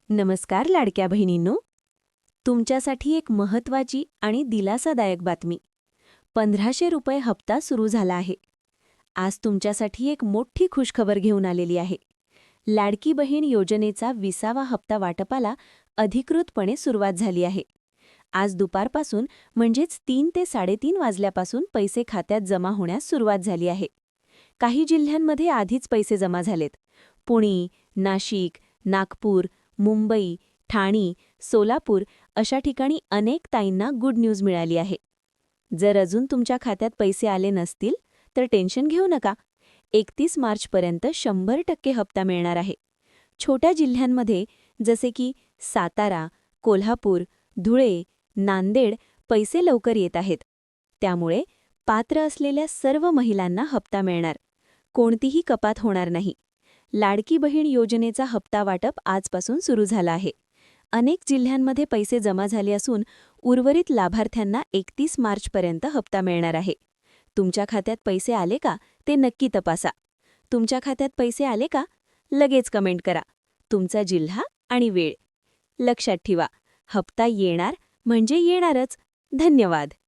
नमस्कार लाडक्या बहिणींनो, तुमच्यासाठी एक महत्त्वाची आणि दिलासादायक बातमी. 1500 रुपये हप्ता सुरू झाला आहे. आज तुमच्यासाठी एक मोठी खुशखबर घेऊन आलेली आहे. लाडकी बहीण योजनेचा 20वा हप्ता वाटपाला अधिकृतपणे सुरुवात झाली आहे. आज दुपारपासून म्हणजेच 3 ते 3:30 वाजल्यापासून पैसे खात्यात जमा होण्यास सुरुवात झाली आहे. काही जिल्ह्यांमध्ये आधीच पैसे जमा झालेत. पुणे, नाशिक, नागपूर, मुंबई, ठाणे, सोलापूर अशा ठिकाणी अनेक ताईंना गुड न्यूज मिळाली आहे. जर अजून तुमच्या खात्यात पैसे आले नसतील तर टेन्शन घेऊ नका. 31 मार्चपर्यंत 100% हप्ता मिळणार आहे. छोट्या जिल्ह्यांमध्ये जसे की सातारा, कोल्हापूर, धुळे, नांदेड पैसे लवकर येत आहेत. त्यामुळे पात्र असलेल्या सर्व महिलांना हप्ता मिळणार. कोणतीही कपात होणार नाही. लाडकी बहीण योजनेचा हप्ता वाटप आजपासून सुरू झाला आहे. अनेक जिल्ह्यांमध्ये पैसे जमा झाले असून उर्वरित लाभार्थ्यांना 31 मार्चपर्यंत हप्ता मिळणार आहे. तुमच्या खात्यात पैसे आले का ते नक्की तपासा. तुमच्या खात्यात पैसे आले का? लगेच कमेंट करा तुमचा जिल्हा आणि वेळ. लक्षात ठेवा, हप्ता येणार म्हणजे येणारच. धन्यवाद.